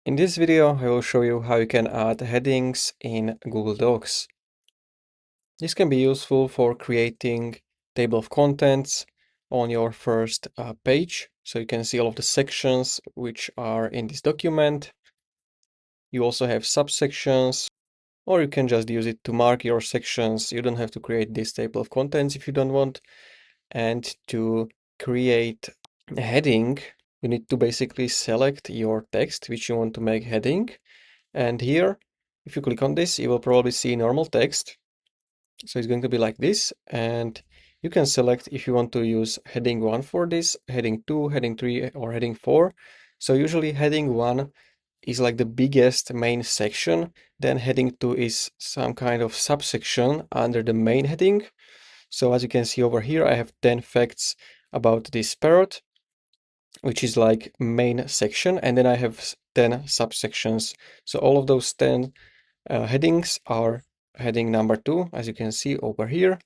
In this video, I will show you how you can add headings in Google Docs. This can be useful for creating table of contents on your first page, so you can see all of the sections which are in this document. You also have subsections, or you can just use it to mark your sections. You don't have to create this table of contents if you don't want. And to create a heading, you need to basically select your text which you want to make heading. And here, if you click on this, you will probably see normal text. So it's going to be like this, and you can select if you want to use heading 1 for this, heading 2, heading 3, or heading 4. So usually heading 1 is like the biggest main section, then heading 2 is some kind of subsection under the main heading. So as you can see over here, I have 10 facts about this parrot, which is like main section, and then I have 10 subsections. So all of those 10 headings are heading number 2, as you can see over here.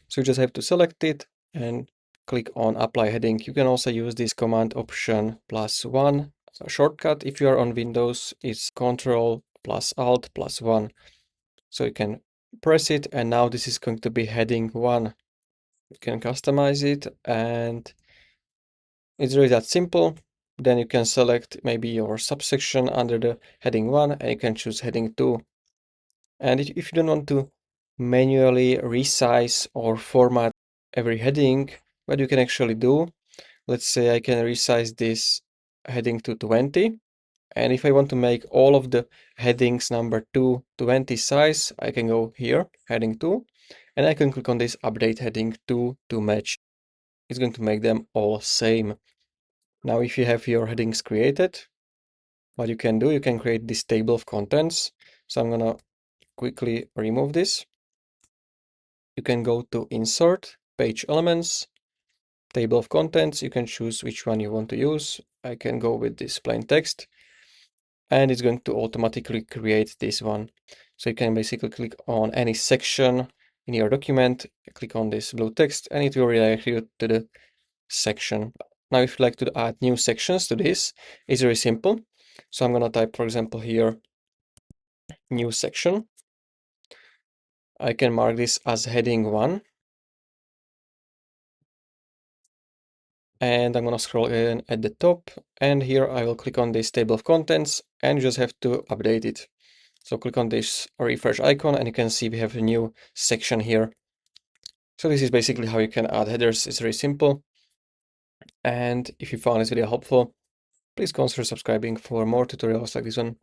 So you just have to select it and click on apply heading. You can also use this command option +1 shortcut. If you are on Windows, it's Control plus Alt plus 1. So you can press it, and now this is going to be heading 1. You can customize it, and it's really that simple. Then you can select maybe your subsection under the heading 1, and you can choose heading 2. And if you don't want to manually resize or format every heading, what you can actually do, let's say I can resize this heading to 20. And if I want to make all of the headings number 2 20 size, I can go here, heading 2, and I can click on this update heading 2 to match. It's going to make them all same. Now, if you have your headings created, what you can do, you can create this table of contents. So I'm gonna quickly remove this. You can go to Insert, Page Elements, Table of Contents. You can choose which one you want to use. I can go with this plain text, and it's going to automatically create this one. So you can basically click on any section in your document, click on this blue text, and it will redirect you to the section. Now, if you'd like to add new sections to this, it's very simple. So I'm gonna type, for example, here, new section. I can mark this as heading 1. And I'm gonna scroll in at the top, and here I will click on this table of contents, and you just have to update it. So click on this refresh icon, and you can see we have a new section here. So this is basically how you can add headers. It's very simple. And if you found this video helpful, please consider subscribing for more tutorials like this one.